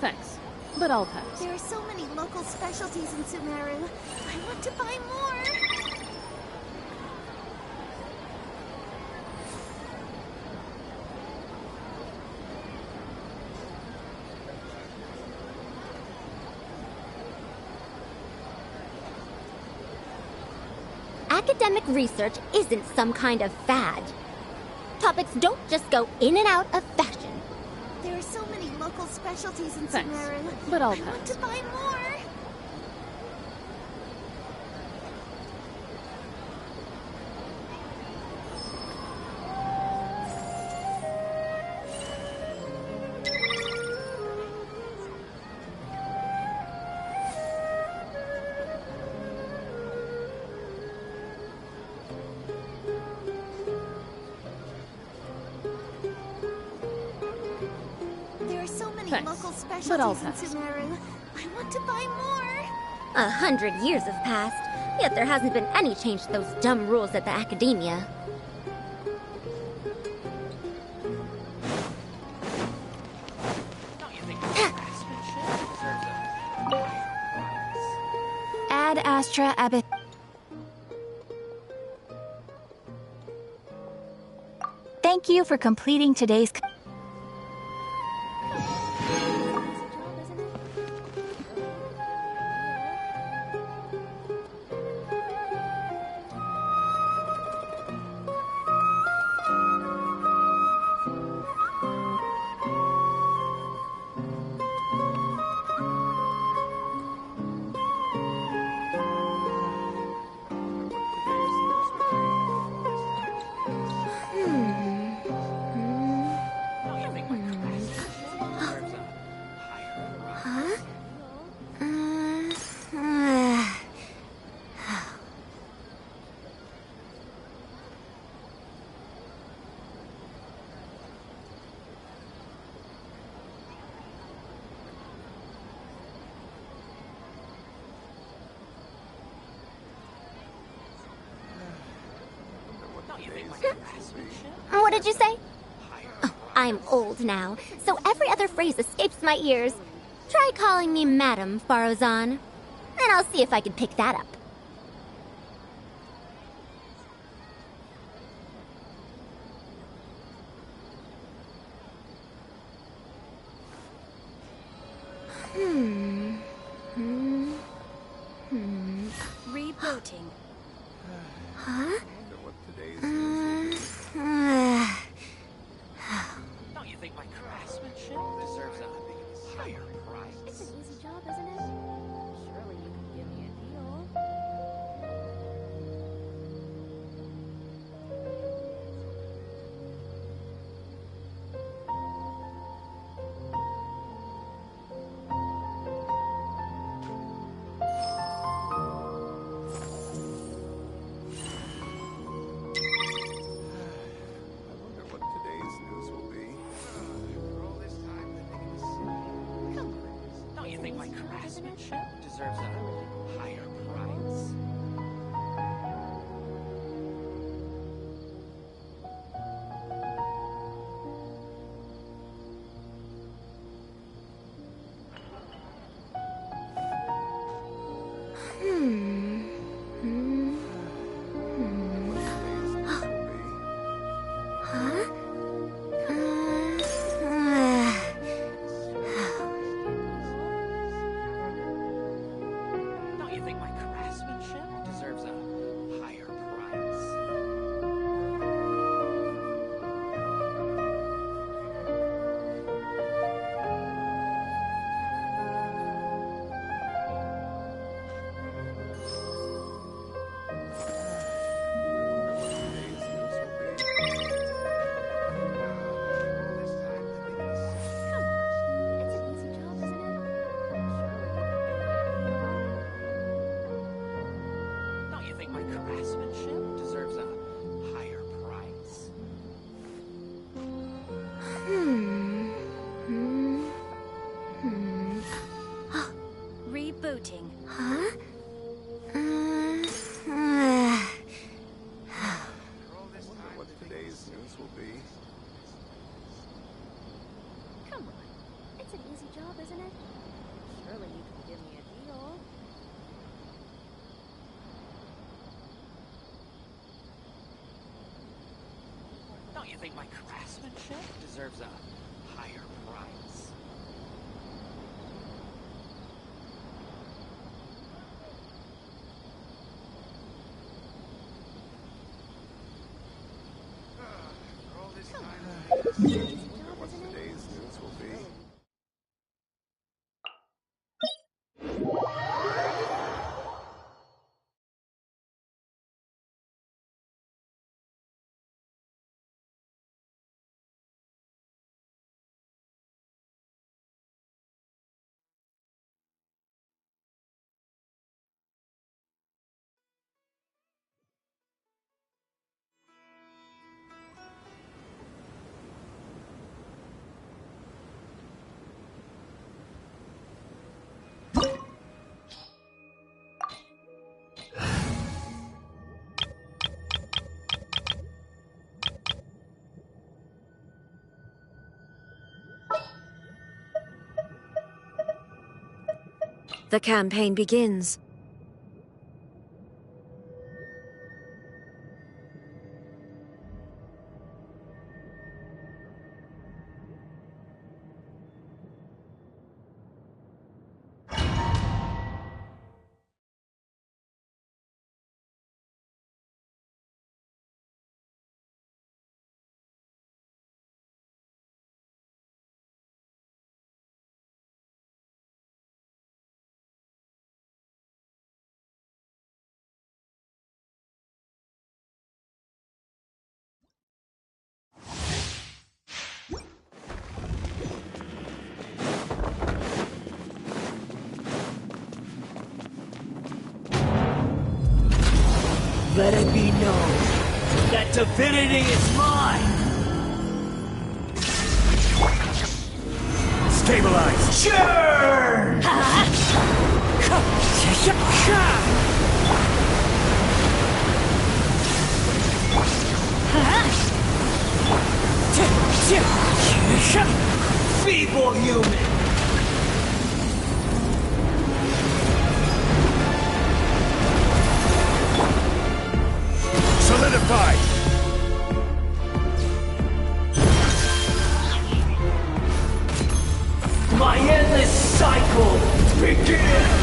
Thanks, but I'll pass. There are so many local specialties in Sumeru. I want to buy more. Academic research isn't some kind of fad. Topics don't just go in and out of fashion. There are so many local specialties in Thanks, Sumeru. but I'll I want pass. to buy more. There are so many Thanks, local but I'll specialties in pass. Sumeru. I want to buy more. 100 years have passed, yet there hasn't been any change to those dumb rules at the academia. Ad Astra Abbot. Thank you for completing today's. What did you say? Oh, I'm old now, so every other phrase escapes my ears. Try calling me Madam Farozan, and I'll see if I can pick that up. Rebooting. Huh? Don't you think my craftsmanship deserves a higher price? It's an easy job, isn't it? Surely you can give me a deal. I wonder what today's news will be. For all this time living in the city. Come on. Don't you think my craftsmanship deserves a higher price? Don't you think my craftsmanship deserves a higher price? Today's news will be. This time living in the city. Come on. It's an easy job, isn't it? Don't you think my craftsmanship deserves a higher price? Rebooting. Huh? For all this time What today's news will be. Come on. It's an easy job, job, isn't it? Surely you can give me a deal. Don't you think my craftsmanship deserves a higher price? For all this time, I wonder what today's news will be. The campaign begins. Let it be known that divinity is mine! Stabilize! Churn! Feeble human! Solidified! My endless cycle begins!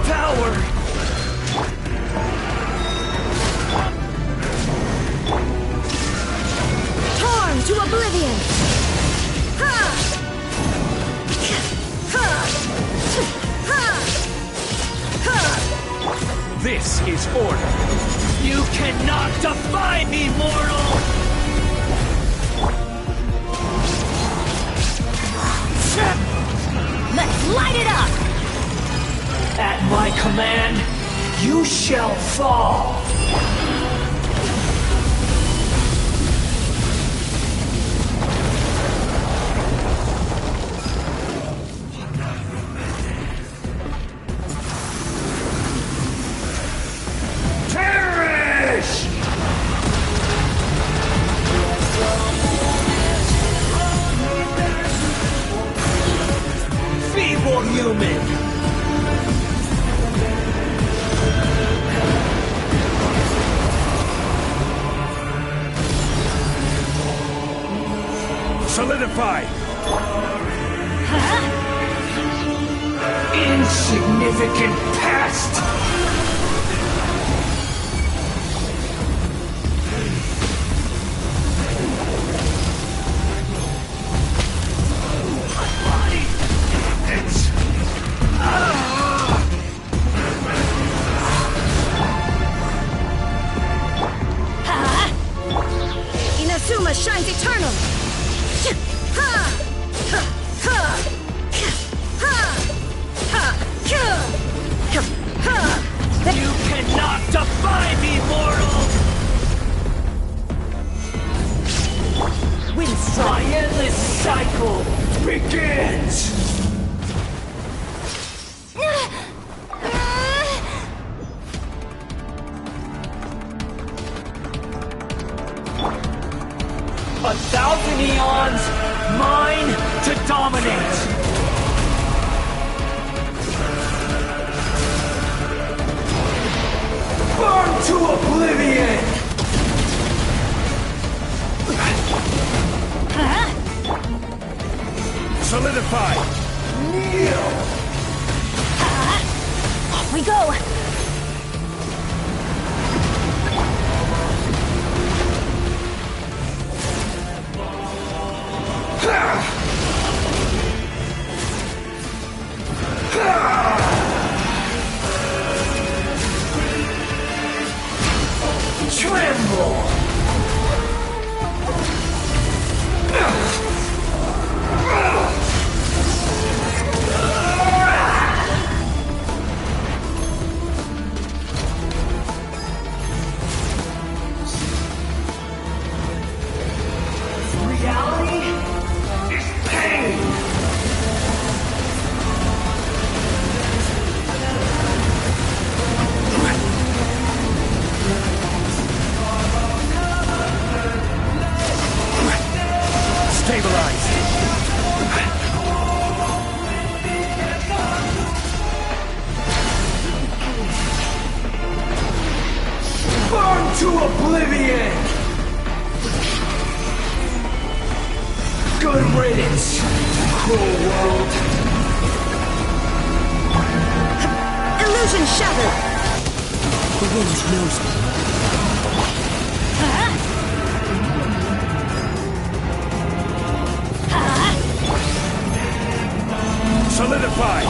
Power! Torn to oblivion! Ha! Ha! Ha! This is order! You cannot defy me, mortal! Let's light it up! At my command, you shall fall! Perish! Feeble human! Solidify! Insignificant pest! Inazuma shines eternal! Ha! Ha! Ha! Ha! Ha! Ha! Ha! to oblivion! Good riddance, cruel world. Illusion shattered! The wind knows me. Solidify!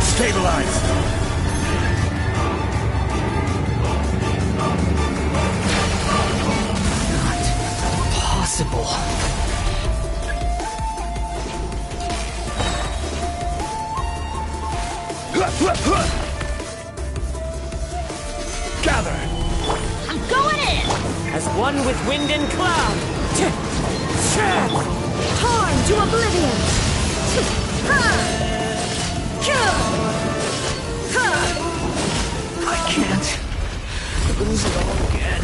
Stabilize! Not possible. Gather! I'm going in! As one with wind and cloud! Torn to oblivion! I can't lose it all again.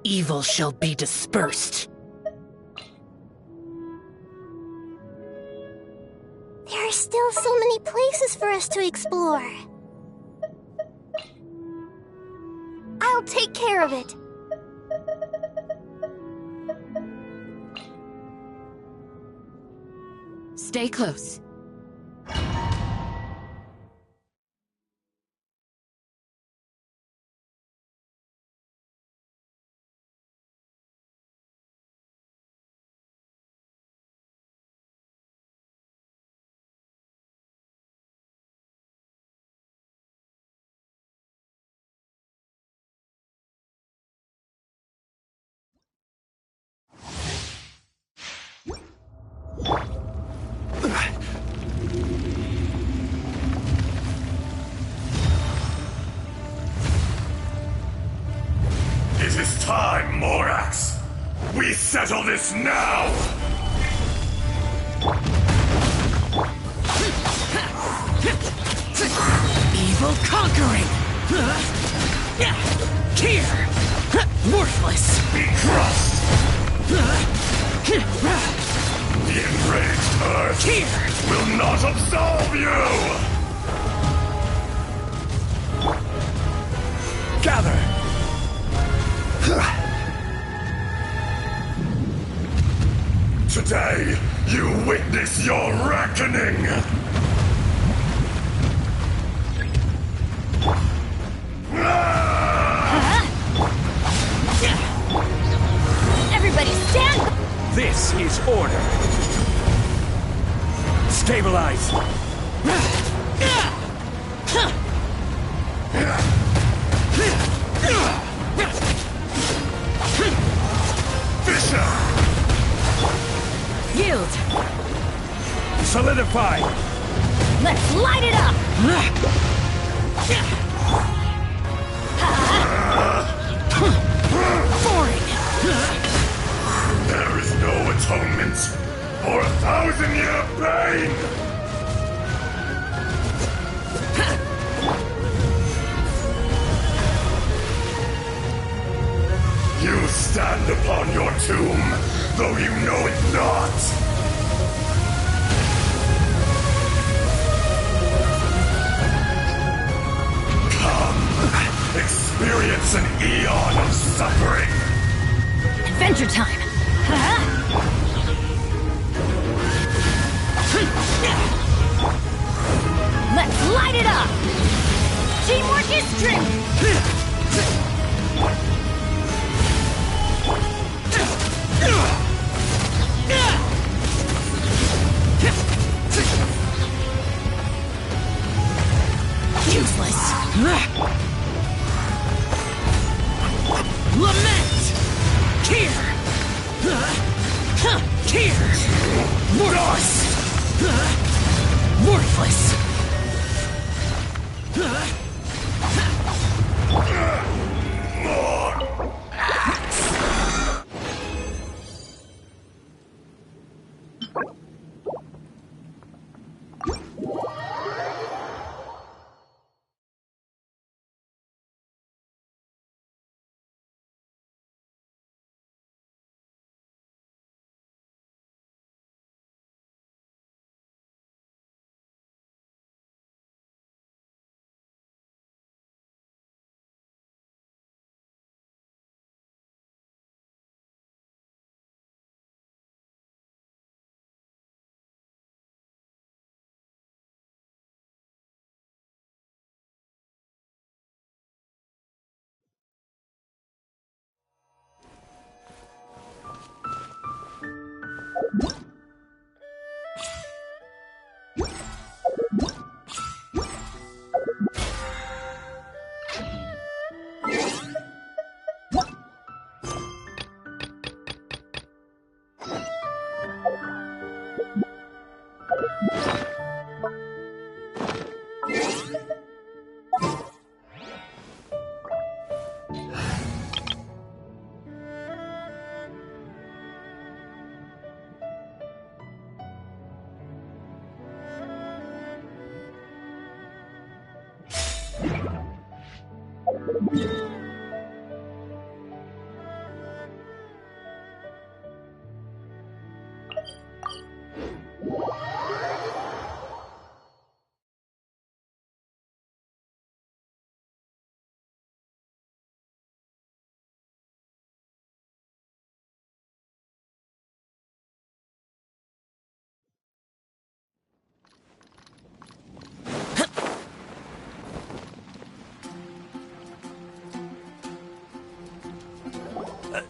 Evil shall be dispersed. There are still so many places for us to explore. I'll take care of it. Stay close. It is time, Morax! We settle this now! Evil conquering! Here! Worthless! Be crushed! The enraged earth Here! will not absolve you! Gather! Today, you witness your reckoning! Everybody stand! This is order! Stabilize! Fisher! Yield. Solidify! Let's light it up. Boring. There is no atonement for 1,000-year pain! You stand upon your tomb, though you know it not! Experience an eon of suffering! Adventure time. Let's light it up. Teamwork is strength. Useless. Lament! Here! Here! Worthless! Worthless!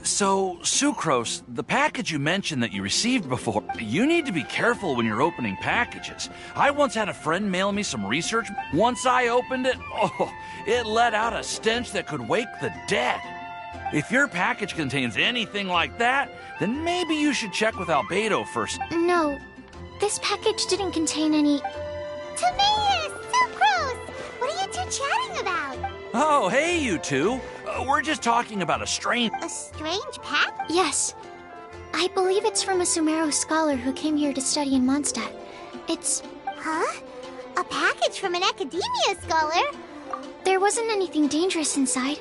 So, Sucrose, the package you mentioned that you received before, you need to be careful when you're opening packages. I once had a friend mail me some research. Once I opened it, it let out a stench that could wake the dead. If your package contains anything like that, then maybe you should check with Albedo first. No, this package didn't contain any... Timaeus! Sucrose! What are you two chatting about? Oh, hey, you two. We're just talking about a strange... A strange pack? Yes. I believe it's from a Sumeru scholar who came here to study in Mondstadt. It's... Huh? A package from an academia scholar? There wasn't anything dangerous inside.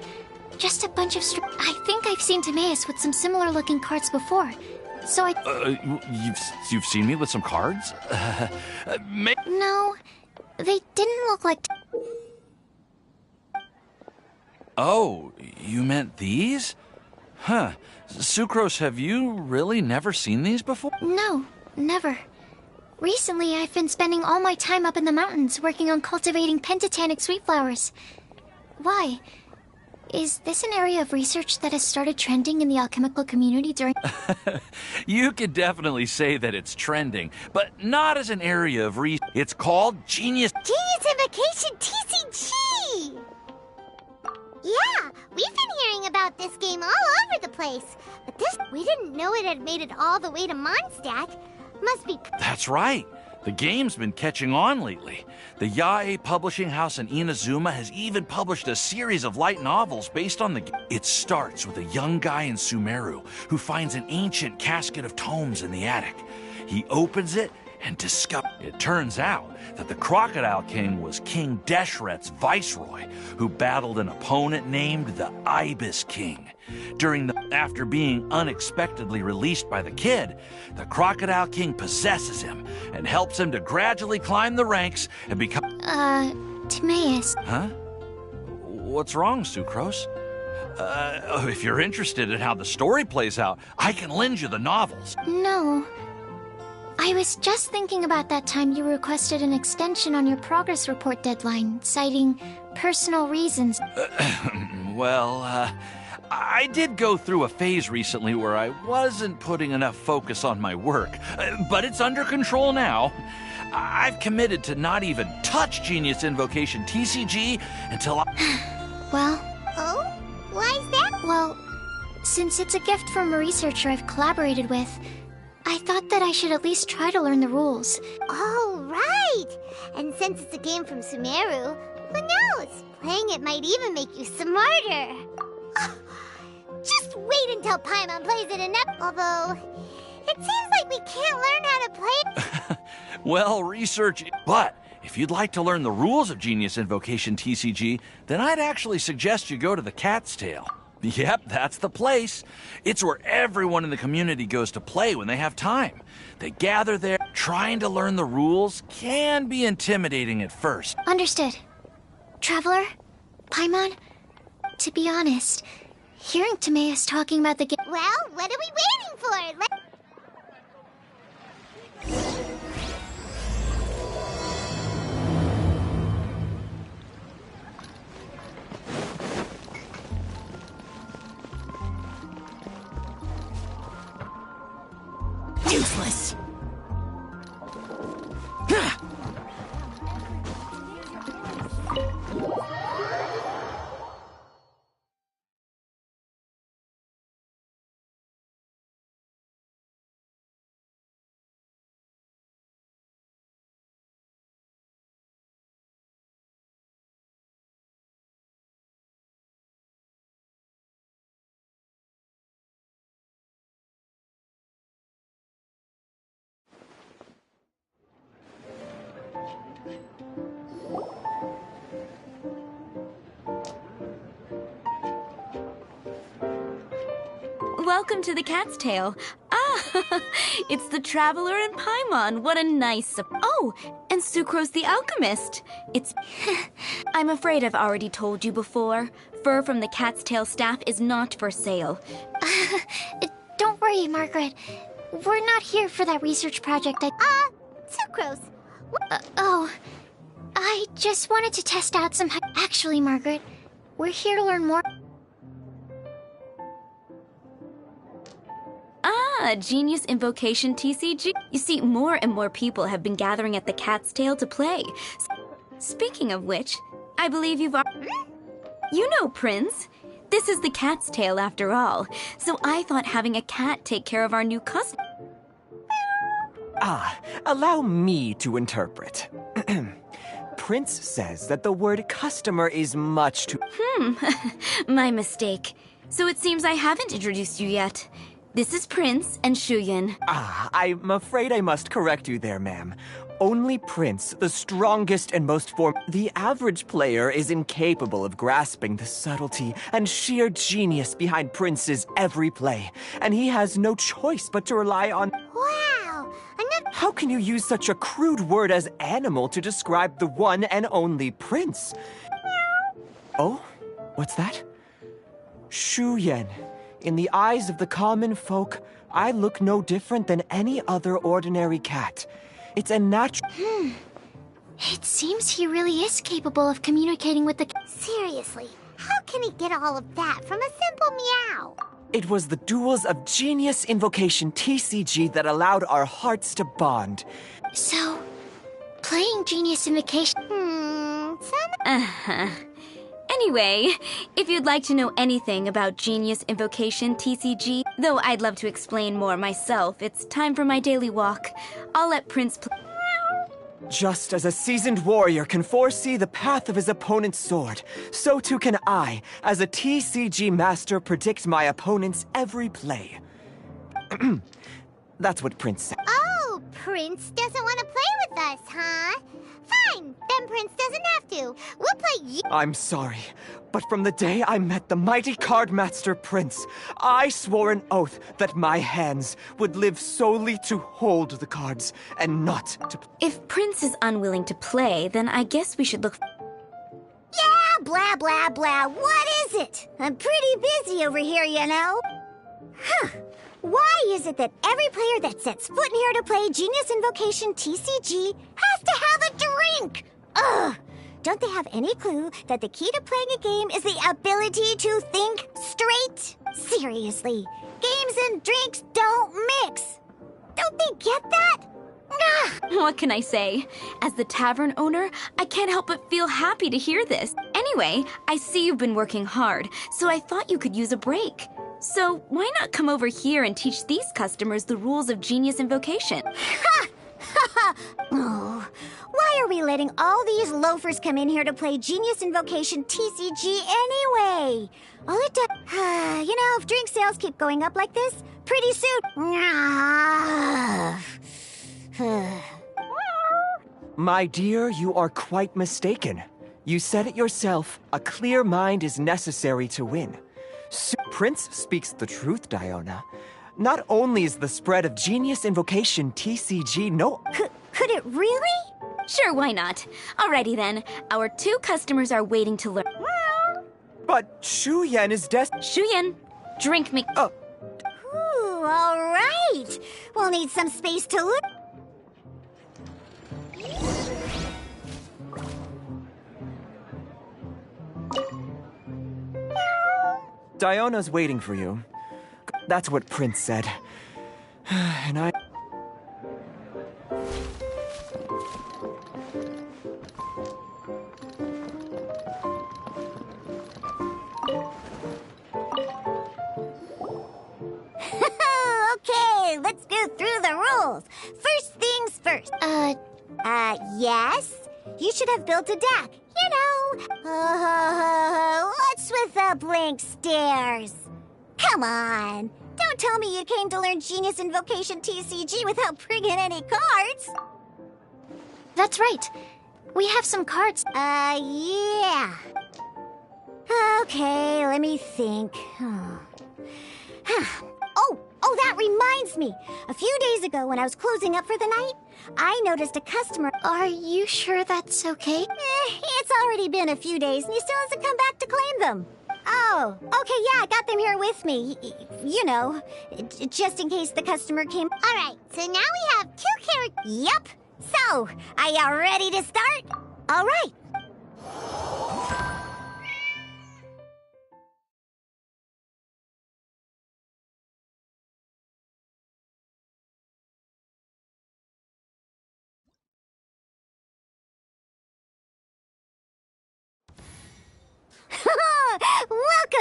Just a bunch of I think I've seen Timaeus with some similar-looking cards before. So You've seen me with some cards? No, they didn't look like... Oh, you meant these? Huh. Sucrose, have you really never seen these before? No, never. Recently, I've been spending all my time up in the mountains working on cultivating pentatonic sweet flowers. Why? Is this an area of research that has started trending in the alchemical community during... You could definitely say that it's trending, but not as an area of research. It's called Genius... Genius Invocation TCG! Yeah, we've been hearing about this game all over the place. But we didn't know it had made it all the way to Mondstadt. Must be... That's right. The game's been catching on lately. The Yae publishing house in Inazuma has even published a series of light novels based on the game. It starts with a young guy in Sumeru who finds an ancient casket of tomes in the attic. He opens it and discovers... It turns out that the Crocodile King was King Deshret's viceroy, who battled an opponent named the Ibis King. After being unexpectedly released by the kid, the Crocodile King possesses him and helps him to gradually climb the ranks and become... Timaeus. Huh? What's wrong, Sucrose? If you're interested in how the story plays out, I can lend you the novels. No. I was just thinking about that time you requested an extension on your progress report deadline, citing personal reasons. I did go through a phase recently where I wasn't putting enough focus on my work, but it's under control now. I've committed to not even touch Genius Invocation TCG until I... Well... Oh? Why's that? Well, since it's a gift from a researcher I've collaborated with, I thought that I should at least try to learn the rules. Oh, right! And since it's a game from Sumeru, who knows? Playing it might even make you smarter. Just wait until Paimon plays it enough. Although, it seems like we can't learn how to play it. Well, research... But if you'd like to learn the rules of Genius Invocation TCG, then I'd actually suggest you go to the Cat's Tail. Yep, that's the place. It's where everyone in the community goes to play when they have time. They gather there. Trying to learn the rules can be intimidating at first. Understood. Traveler? Paimon? To be honest, hearing Timaeus talking about the game... Well, what are we waiting for? Useless. Welcome to the Cat's Tail. Ah, it's the Traveler and Paimon. What a nice... Oh, and Sucrose the Alchemist. It's... I'm afraid I've already told you before. Fur from the Cat's Tail staff is not for sale. Don't worry, Margaret. We're not here for that research project. Sucrose. I just wanted to test out some... Actually, Margaret, we're here to learn more... Genius Invocation TCG. You see, more and more people have been gathering at the Cat's Tail to play. Speaking of which, I believe you've... You know, Prince. This is the Cat's Tail after all. So I thought having a cat take care of our new customer... Allow me to interpret. Prince says that the word customer is much too... My mistake. So it seems I haven't introduced you yet. This is Prince and Shuyan. I'm afraid I must correct you there, ma'am. Only Prince, the strongest and most The average player is incapable of grasping the subtlety and sheer genius behind Prince's every play, and he has no choice but to rely on... Wow! How can you use such a crude word as animal to describe the one and only Prince? Oh? What's that? Shuyan. In the eyes of the common folk, I look no different than any other ordinary cat. It's a natural... It seems he really is capable of communicating with the... Seriously, how can he get all of that from a simple meow? It was the duels of Genius Invocation TCG that allowed our hearts to bond. So, playing Genius Invocation... Anyway, if you'd like to know anything about Genius Invocation TCG, though I'd love to explain more myself, it's time for my daily walk. I'll let Prince Just as a seasoned warrior can foresee the path of his opponent's sword, so too can I, as a TCG master, predict my opponent's every play. That's what Prince said. Oh, Prince doesn't want to play with us, huh? Fine, then Prince doesn't have to. We'll play you. I'm sorry, but from the day I met the mighty card master Prince, I swore an oath that my hands would live solely to hold the cards and not to... If Prince is unwilling to play, then I guess we should look... Yeah, blah, blah, blah. What is it? I'm pretty busy over here, you know. Huh. Why is it that every player that sets foot in here to play Genius Invocation TCG has to have a drink? Ugh! Don't they have any clue that the key to playing a game is the ability to think straight? Seriously, games and drinks don't mix. Don't they get that? What can I say? As the tavern owner, I can't help but feel happy to hear this. Anyway, I see you've been working hard, so I thought you could use a break. So why not come over here and teach these customers the rules of Genius Invocation? Ha! Ha ha! Oh, why are we letting all these loafers come in here to play Genius Invocation TCG anyway? All it does... you know, if drink sales keep going up like this, pretty soon... My dear, you are quite mistaken. You said it yourself, a clear mind is necessary to win. Prince speaks the truth, Diona. Not only is the spread of Genius Invocation TCG Could it really? Sure, why not? Alrighty then, our 2 customers are waiting to learn. But Shuyen is Shuyen, drink me. Oh. Ooh, alright. We'll need some space to look. Diona's waiting for you. That's what Prince said. And I... Okay, let's go through the rules. First things first. Yes? You should have built a deck. You know. What's with the blank stares? Come on. Don't tell me you came to learn Genius Invocation TCG without bringing any cards. That's right. We have some cards. Yeah. Okay, let me think. Oh, that reminds me. A few days ago when I was closing up for the night, I noticed a customer... Are you sure that's okay? It's already been a few days and he still hasn't come back to claim them. Oh, okay, yeah, I got them here with me. You know, just in case the customer came... All right, so now we have 2 characters... Yup. So, are you ready to start? All right.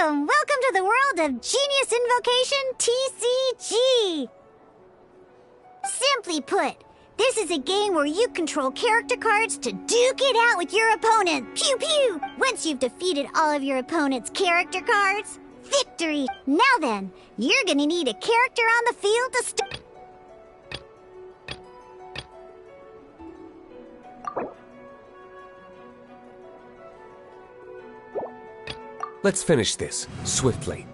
Welcome to the world of Genius Invocation TCG! Simply put, this is a game where you control character cards to duke it out with your opponent. Pew pew! Once you've defeated all of your opponent's character cards, victory! Now then, you're gonna need a character on the field to start. Let's finish this, swiftly.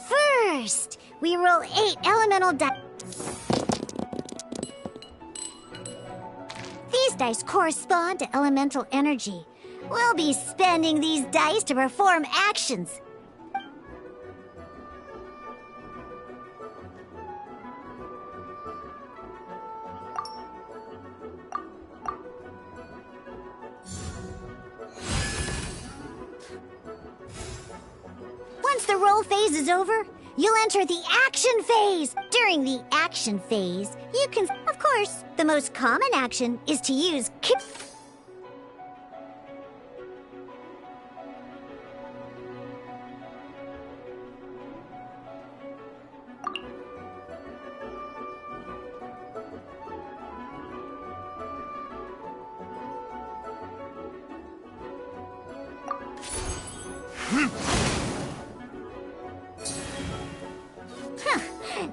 First, we roll 8 elemental dice. These dice correspond to elemental energy. We'll be spending these dice to perform actions. Once the roll phase is over, you'll enter the action phase. During the action phase, you can... Of course, the most common action is to use...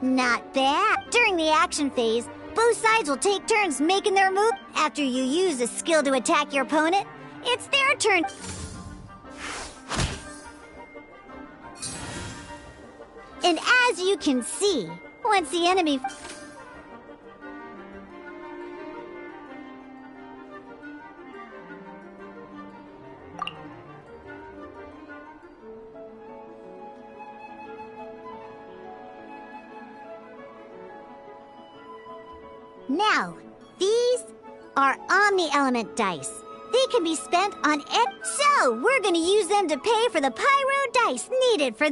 Not bad. During the action phase, both sides will take turns making their move. After you use a skill to attack your opponent, it's their turn. And as you can see, once the enemy... Now, these are Omni-Element dice. They can be spent on it. So, we're gonna use them to pay for the pyro dice needed for...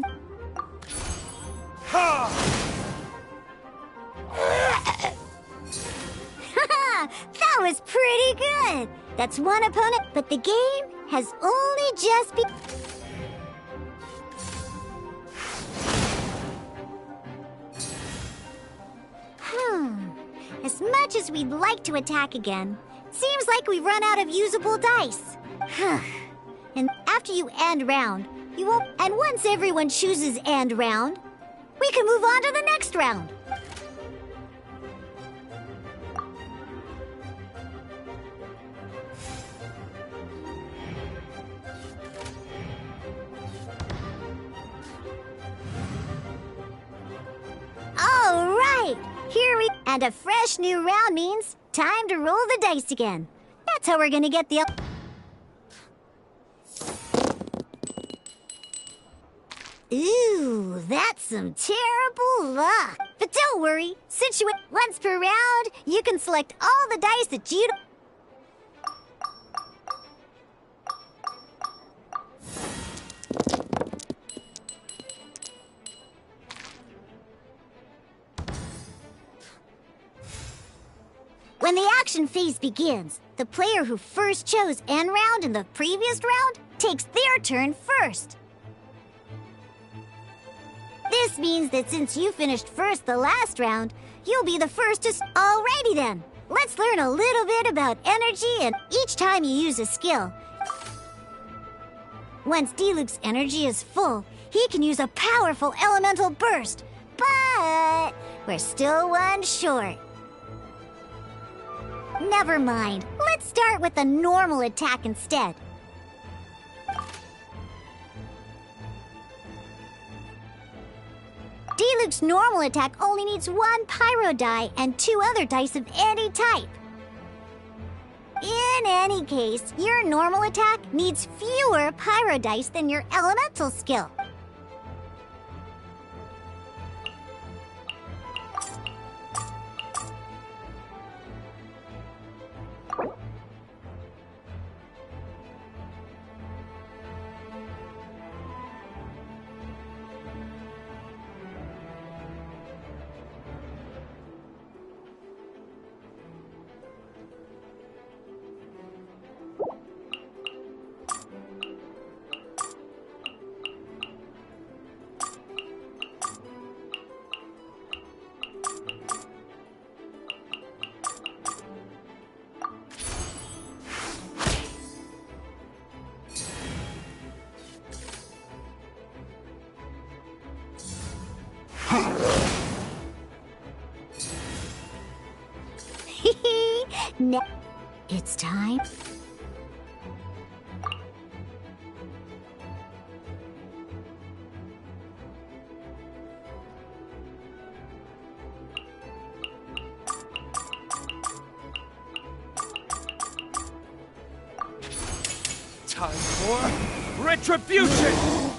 That was pretty good! That's one opponent, but the game has only just begun. As much as we'd like to attack again, seems like we've run out of usable dice. And after you end round, you won't... And once everyone chooses end round, we can move on to the next round. All right, here we... And a fresh new round means time to roll the dice again. That's how we're gonna get the... Ooh, that's some terrible luck. But don't worry, since you went once per round, you can select all the dice that you... When the action phase begins, the player who first chose end round in the previous round takes their turn first. This means that since you finished first the last round, you'll be the first to... Alrighty then, let's learn a little bit about energy and each time you use a skill. Once Diluc's energy is full, he can use a powerful elemental burst. But we're still one short. Never mind. Let's start with a normal attack instead. Diluc's normal attack only needs one pyro die and 2 other dice of any type. In any case, your normal attack needs fewer pyro dice than your elemental skill. Now, it's time. Time for retribution!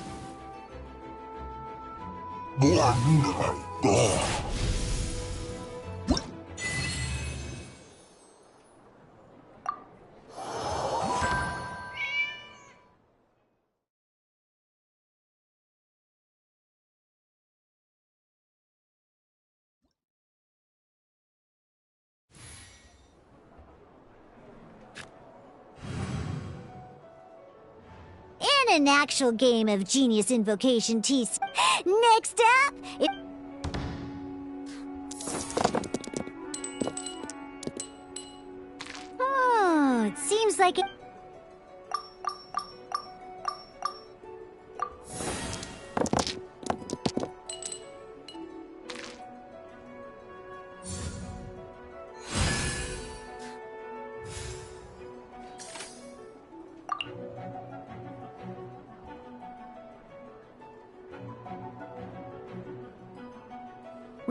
In an actual game of Genius Invocation TCG. Next up, Oh, it seems like it...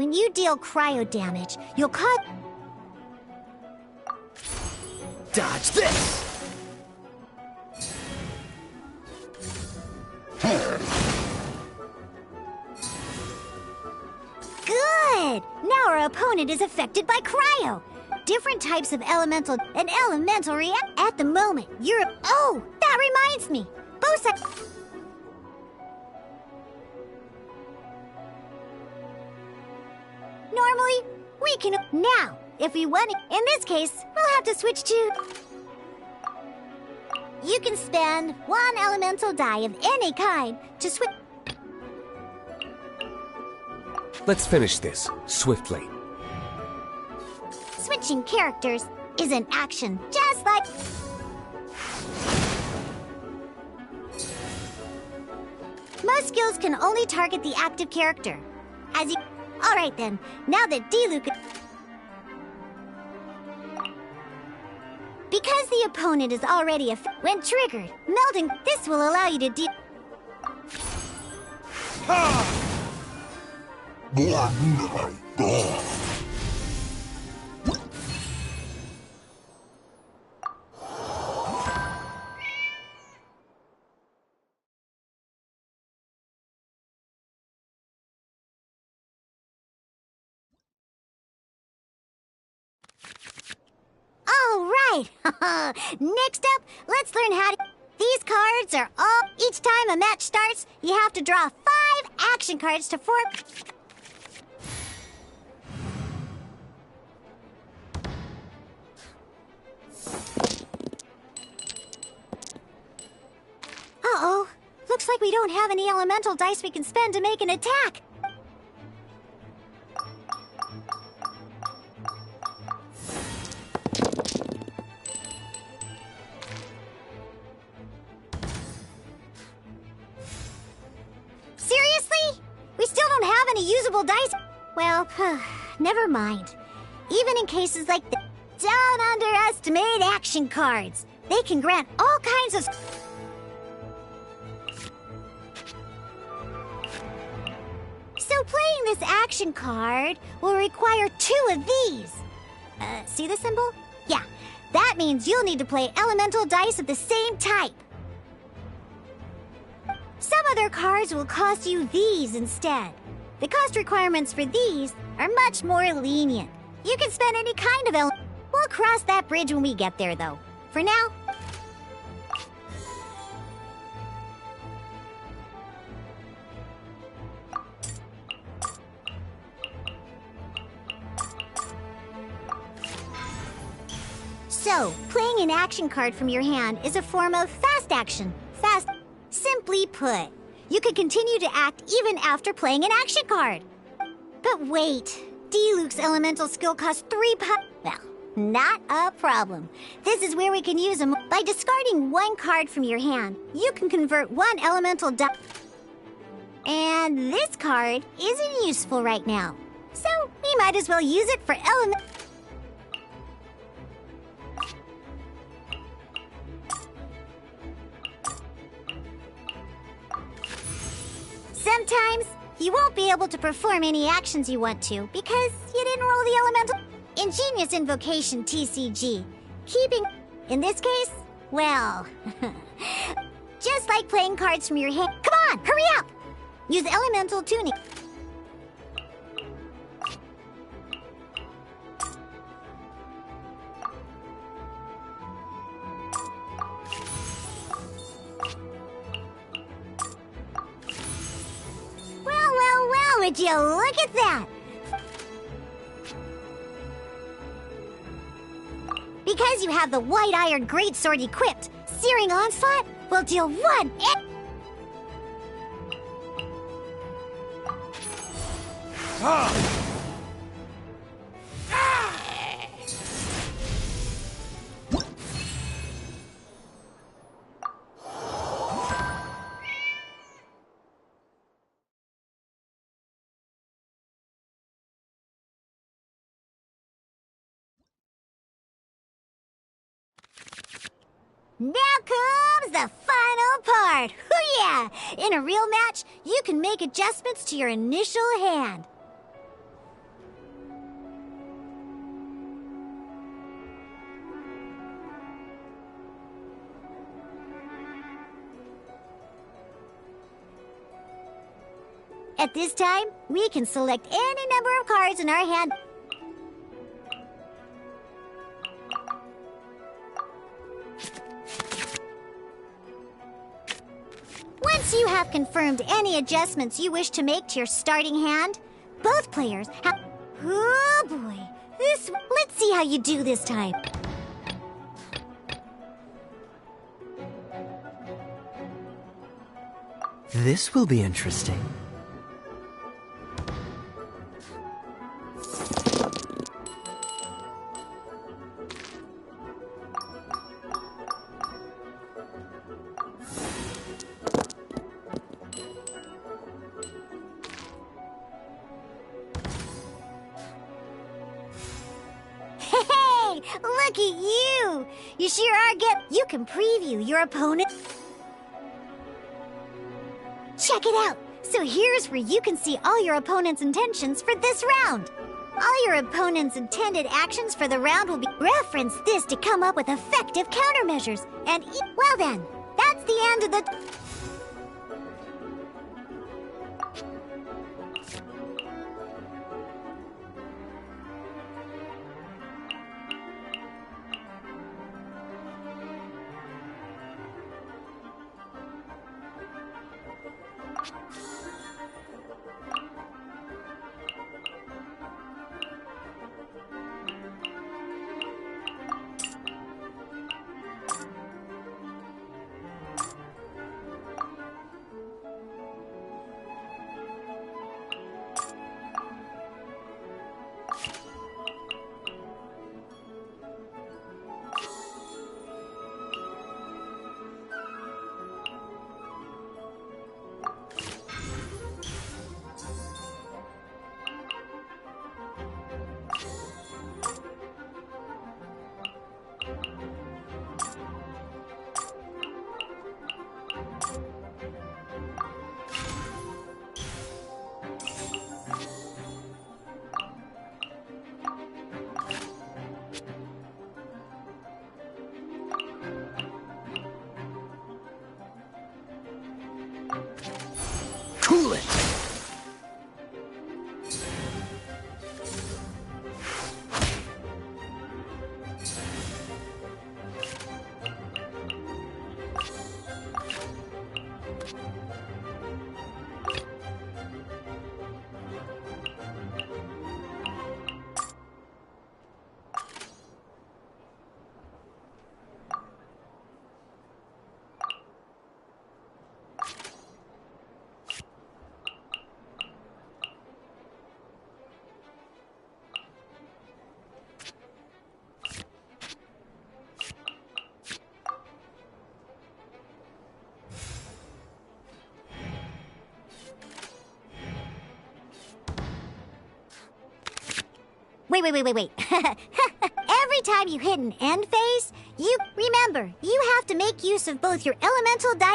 When you deal cryo damage, you'll cause... Dodge this! Good! Now our opponent is affected by cryo. Different types of elemental and elemental react. At the moment, you're... Oh, that reminds me. Both sides... Normally, we can... Now, if we want... In this case, we'll have to switch to... You can spend one elemental die of any kind to switch... Let's finish this swiftly. Switching characters is an action, just like... Most skills can only target the active character. As you... Alright then, now that Diluc... Because the opponent is already when triggered, melding... This will allow you to deal... All right. Next up, let's learn how to... These cards are all... Each time a match starts, you have to draw 5 action cards to form... Uh-oh. Looks like we don't have any elemental dice we can spend to make an attack. Seriously? We still don't have any usable dice? Well, never mind. Even in cases like this, don't underestimate action cards. They can grant all kinds of... So playing this action card will require 2 of these. See the symbol? Yeah, that means you'll need to play elemental dice of the same type. Some other cards will cost you these instead. The cost requirements for these are much more lenient. You can spend any kind of element. We'll cross that bridge when we get there, though. For now... So, playing an action card from your hand is a form of fast action. Fast... Simply put, you can continue to act even after playing an action card. But wait, Diluc's elemental skill costs 3 Well, not a problem. This is where we can use them. By discarding 1 card from your hand, you can convert 1 elemental die. And this card isn't useful right now. So, we might as well use it for element... Sometimes, you won't be able to perform any actions you want to because you didn't roll the elemental... Ingenious Invocation TCG. Keeping... In this case, well... just like playing cards from your hand... Come on, hurry up! Use elemental tuning. Would you look at that? Because you have the White Iron Greatsword equipped, Searing Onslaught will deal 1 Now comes the final part! Hoo-yeah! In a real match, you can make adjustments to your initial hand. At this time, we can select any number of cards in our hand. Once you have confirmed any adjustments you wish to make to your starting hand, both players have... Oh boy, let's see how you do this time. This will be interesting. Hey, look at you! You sure are You can preview your opponent. Check it out! So here's where you can see all your opponent's intentions for this round. All your opponent's intended actions for the round will be... Reference this to come up with effective countermeasures. And well then, that's the end of the... Cool it! Wait. Every time you hit an end phase, you remember, you have to make use of both your elemental die...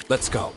Let's go.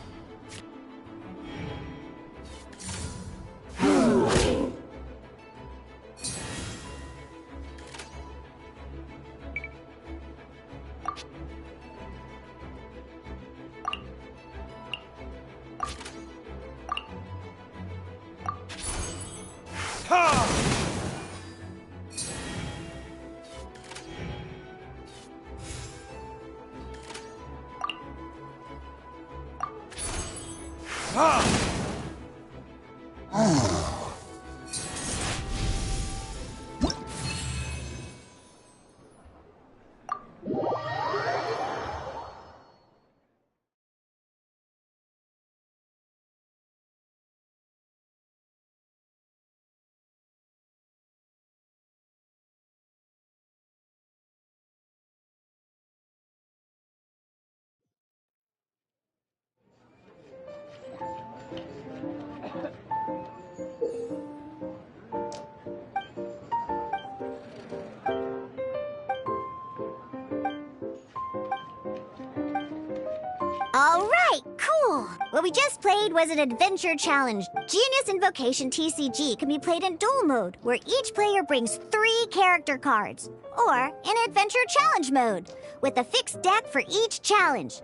All right, cool. What we just played was an adventure challenge. Genius Invocation TCG can be played in duel mode, where each player brings 3 character cards, or in adventure challenge mode, with a fixed deck for each challenge.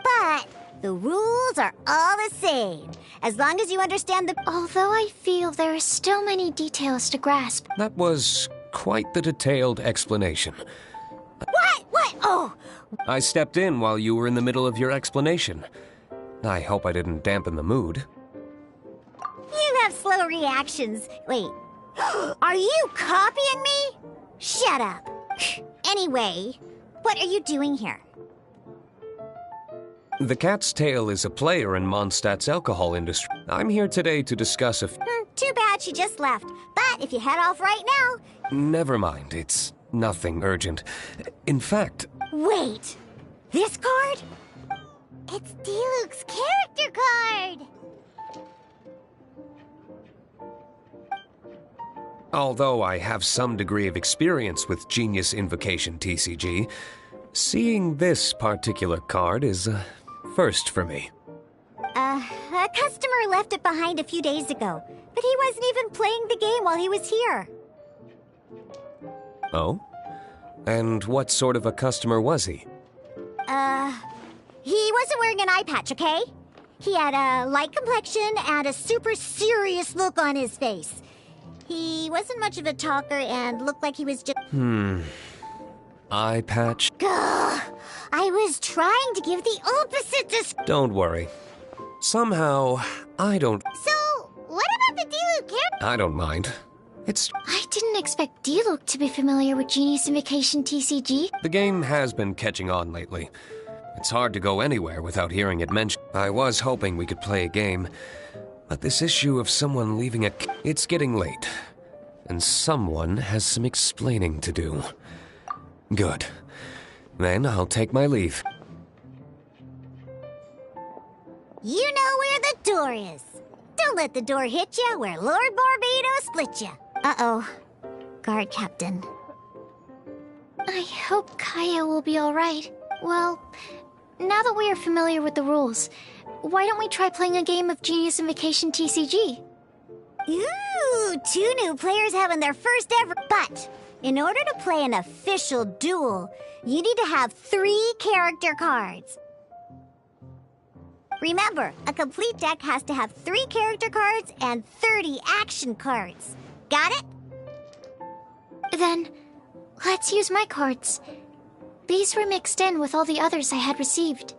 But the rules are all the same, as long as you understand the... Although I feel there are still many details to grasp. That was quite the detailed explanation. What? Oh! I stepped in while you were in the middle of your explanation. I hope I didn't dampen the mood. You have slow reactions. Wait, are you copying me? Shut up. Anyway, what are you doing here? The Cat's Tail is a player in Mondstadt's alcohol industry. I'm here today to discuss a... Too bad she just left. But if you head off right now... Never mind, it's nothing urgent. In fact... Wait! This card? It's Diluc's character card! Although I have some degree of experience with Genius Invocation TCG, seeing this particular card is a first for me. A customer left it behind a few days ago, but he wasn't even playing the game while he was here. Oh? And what sort of a customer was he? He wasn't wearing an eye patch, okay? He had a light complexion and a super serious look on his face. He wasn't much of a talker and looked like he was just... Eye patch? Gah! I was trying to give the opposite Don't worry. Somehow, I don't... So, what about the Diluc character? I don't mind. I didn't expect Diluc to be familiar with Genius Invocation TCG. The game has been catching on lately. It's hard to go anywhere without hearing it mentioned. I was hoping we could play a game, but this issue of someone leaving it... It's getting late, and someone has some explaining to do. Good. Then I'll take my leave. You know where the door is. Don't let the door hit you where Lord Barbados split you. Uh-oh. Guard Captain. I hope Kaya will be alright. Well, now that we are familiar with the rules, why don't we try playing a game of Genius Invocation TCG? Ooh, 2 new players having their first ever... But, in order to play an official duel, you need to have 3 character cards. Remember, a complete deck has to have 3 character cards and 30 action cards. Got it? Then, let's use my cards. These were mixed in with all the others I had received.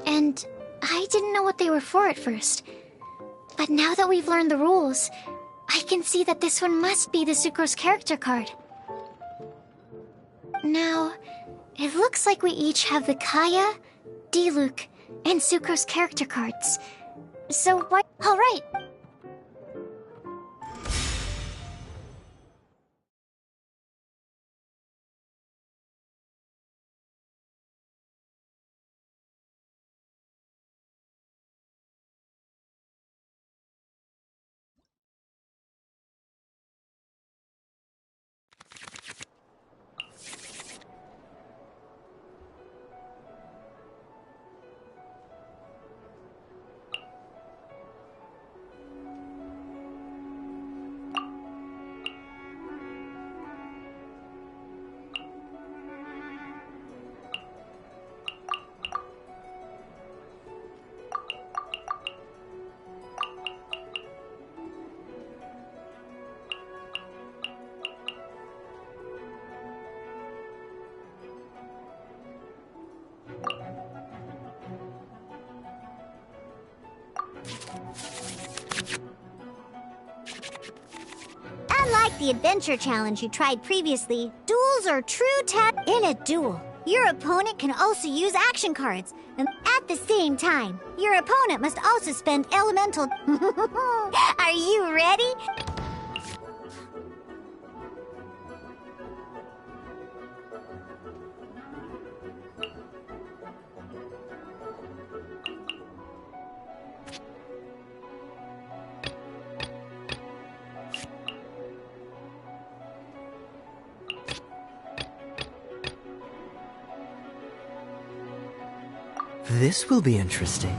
And I didn't know what they were for at first. But now that we've learned the rules, I can see that this one must be the Sucrose character card. Now, it looks like we each have the Kaya, Diluc, and Sucrose character cards. So why... Alright. Unlike the adventure challenge you tried previously, duels are true tap. In a duel, your opponent can also use action cards, and at the same time, your opponent must also spend elemental. Are you ready? This will be interesting.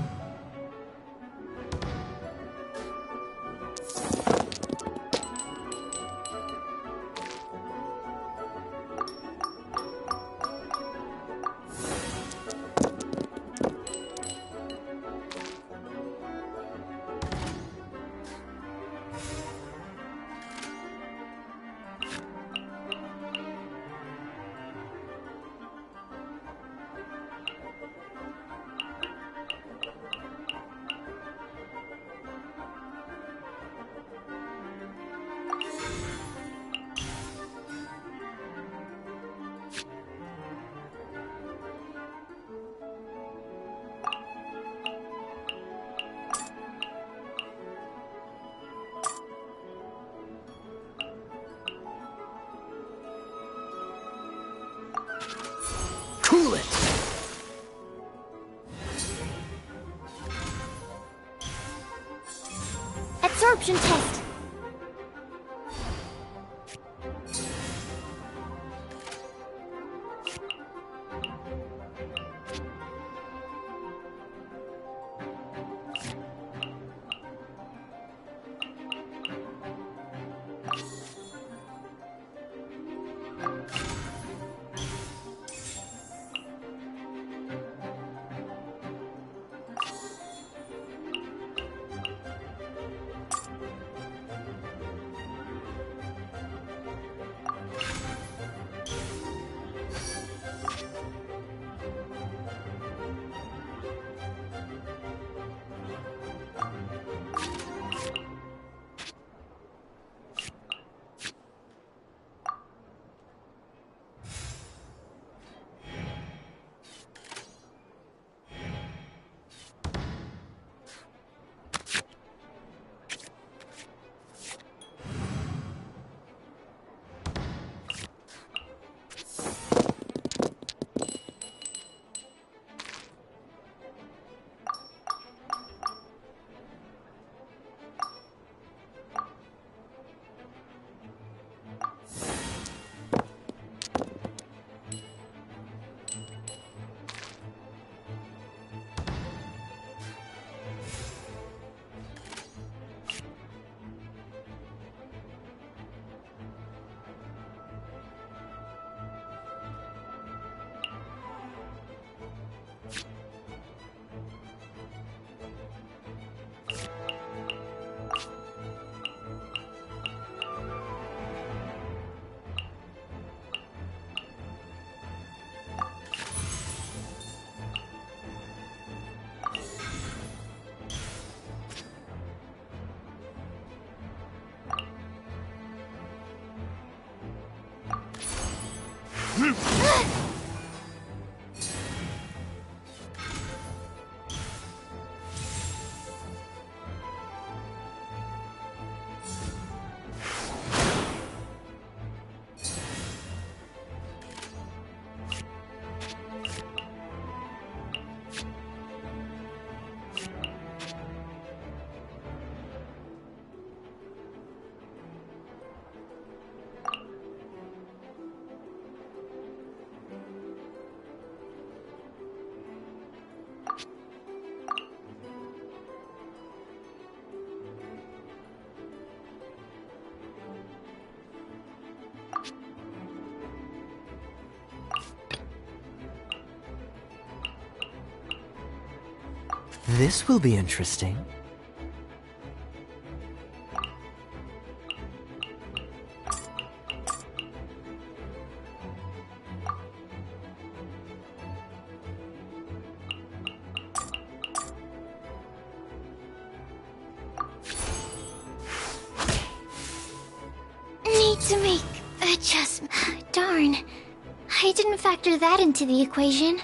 Cool it! Absorption test. This will be interesting. to make adjustment. Darn. I didn't factor that into the equation.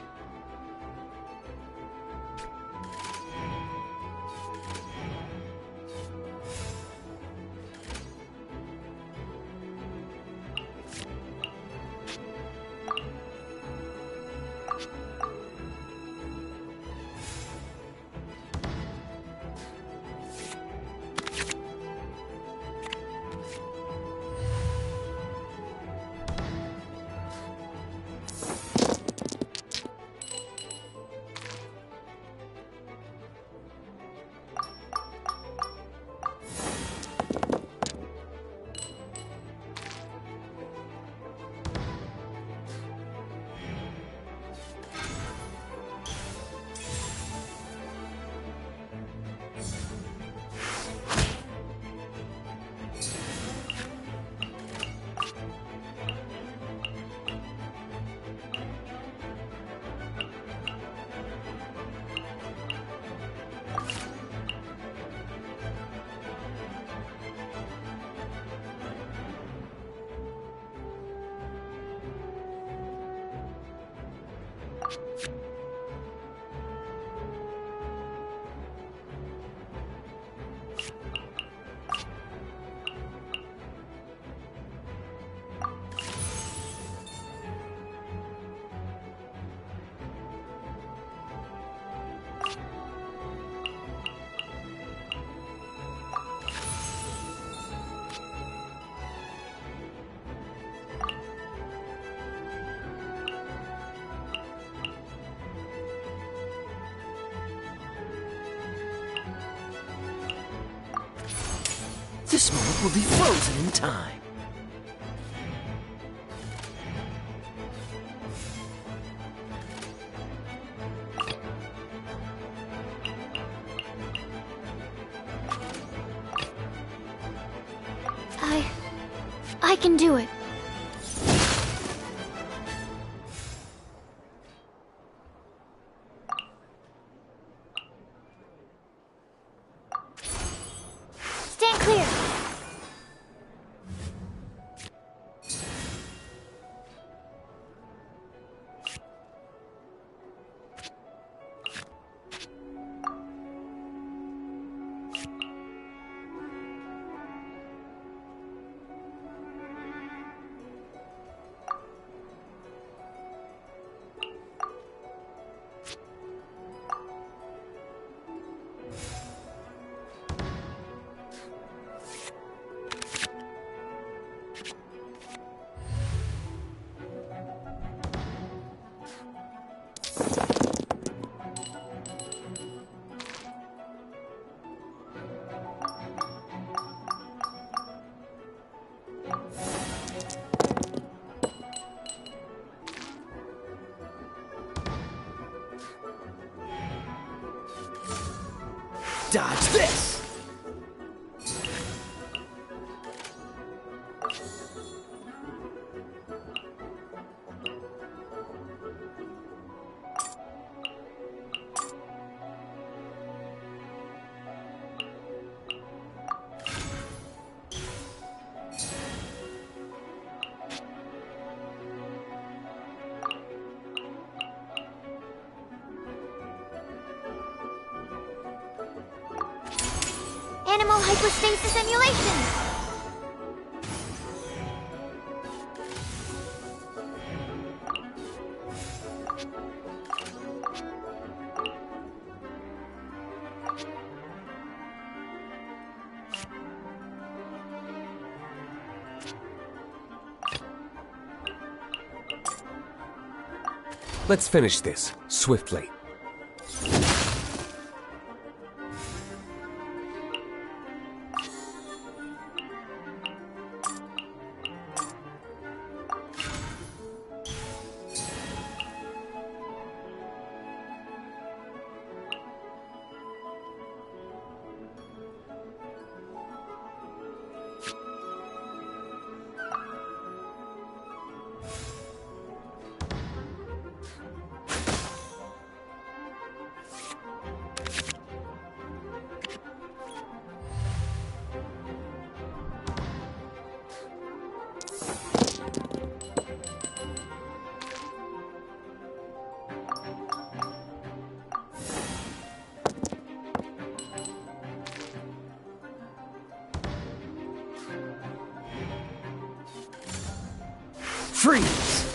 This moment will be frozen in time. I can do it. Stand clear. Dodge this! Animal hypostasis emulation! Let's finish this, swiftly. Freeze!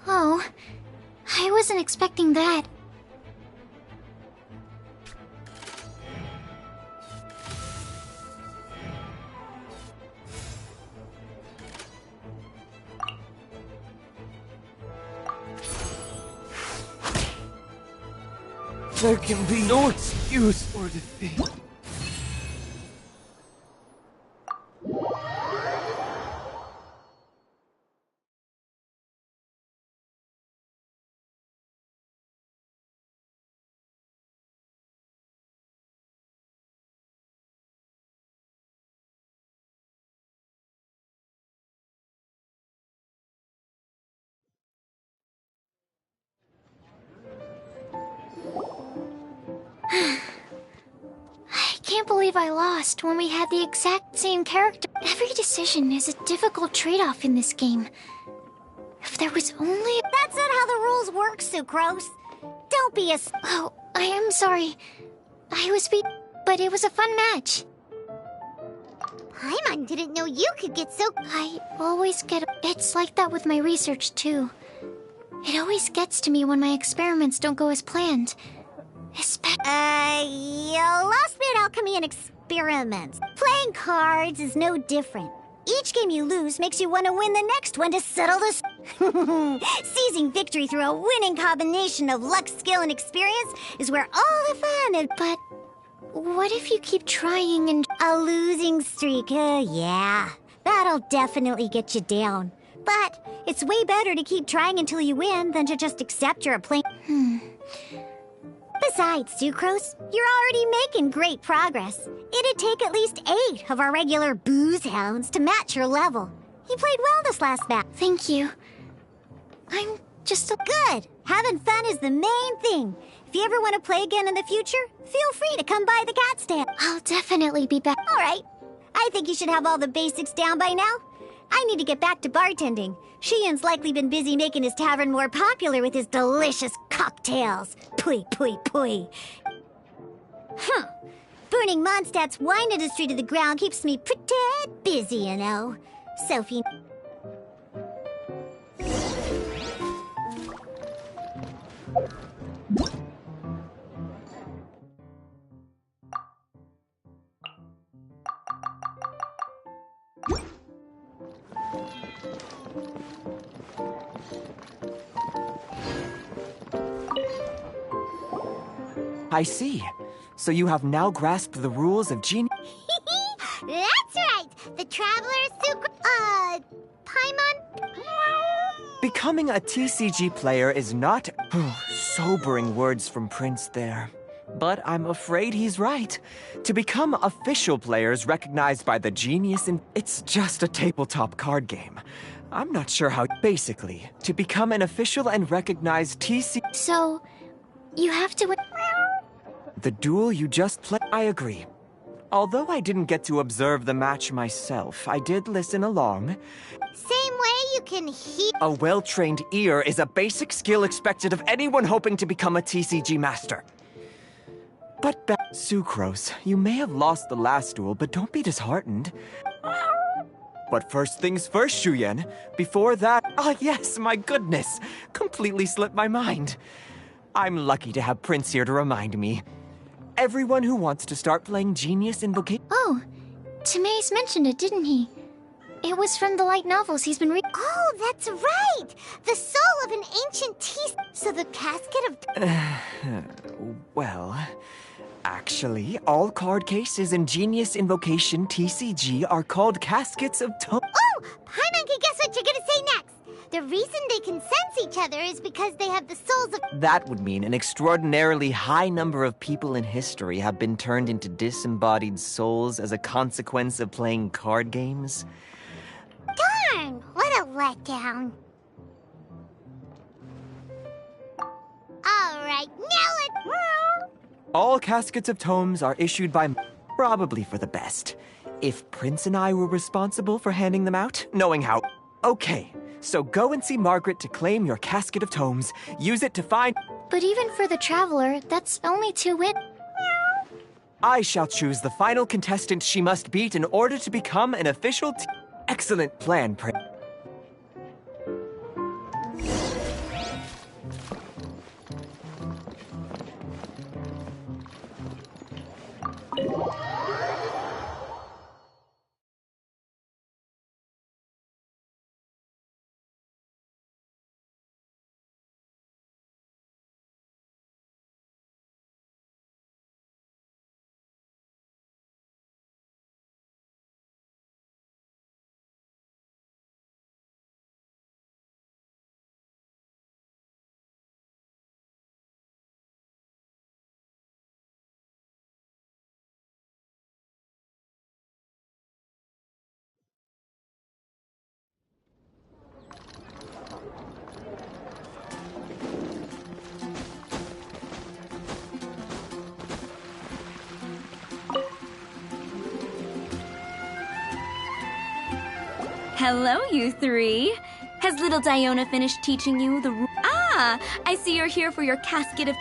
Oh, I wasn't expecting that. There can be no excuse for defeat. I can't believe I lost when we had the exact same character. Every decision is a difficult trade-off in this game. If there was only... That's not how the rules work, Sucrose. Don't be a... Oh, I am sorry. I was but it was a fun match. Paimon didn't know you could get so... I always get... It's like that with my research, too. It always gets to me when my experiments don't go as planned. You lost me at alchemy and experiments. Playing cards is no different. Each game you lose makes you want to win the next one to settle this. Seizing victory through a winning combination of luck, skill, and experience is where all the fun is. But what if you keep trying and... A losing streak, yeah. That'll definitely get you down. But it's way better to keep trying until you win than to just accept you're a plain... Besides, Sucrose, you're already making great progress. It'd take at least 8 of our regular booze hounds to match your level. You played well this last match. Thank you. I'm just a... Good! Having fun is the main thing. If you ever want to play again in the future, feel free to come by the cat stand. I'll definitely be back. All right. I think you should have all the basics down by now. I need to get back to bartending. Shiyan's likely been busy making his tavern more popular with his delicious cocktails. Pui, pui, pui. Huh. Burning Mondstadt's wine industry to the ground keeps me pretty busy, you know. Sophie... I see. So you have now grasped the rules of genius. That's right! The Traveler Paimon? Becoming a TCG player is not... sobering words from Prince there. But I'm afraid he's right. To become official players recognized by the genius in... It's just a tabletop card game. I'm not sure how... Basically, to become an official and recognized TCG... So, you have to... The duel you just played... I agree. Although I didn't get to observe the match myself, I did listen along. Same way you can hear... A well-trained ear is a basic skill expected of anyone hoping to become a TCG master. But Sucrose, you may have lost the last duel, but don't be disheartened. But first things first, Shuyen. Before that... Ah, yes, my goodness. Completely slipped my mind. I'm lucky to have Prince here to remind me. Everyone who wants to start playing Genius Invocation... Oh, Tamaeus mentioned it, didn't he? It was from the light novels he's been reading. Oh, that's right! The soul of an ancient tea... So the casket of... Well, actually, all card cases in Genius Invocation TCG are called Caskets of Tomes. Oh! Paimon can guess what you're gonna say next! The reason they can sense each other is because they have the souls of... That would mean an extraordinarily high number of people in history have been turned into disembodied souls as a consequence of playing card games. Darn! What a letdown. Alright, now let's... All Caskets of Tomes are issued by... probably for the best. If Prince and I were responsible for handing them out, knowing how... Okay, so go and see Margaret to claim your Casket of Tomes. Use it to find... But even for the Traveler, that's only 2 wins. I shall choose the final contestant she must beat in order to become an official Excellent plan, Prince. Hello, you three. Has little Diona finished teaching you the Ah, I see you're here for your casket of...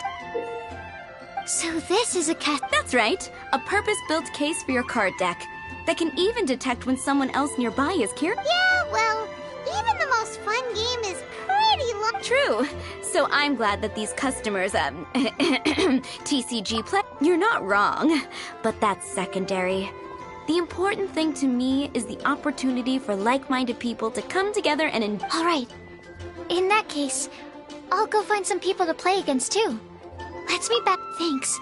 So this is a That's right. A purpose-built case for your card deck that can even detect when someone else nearby is curious. Yeah, well, even the most fun game is pretty long. True. So I'm glad that these customers, TCG play... You're not wrong, but that's secondary. The important thing to me is the opportunity for like-minded people to come together and All right. In that case, I'll go find some people to play against too. Let's meet back. Thanks.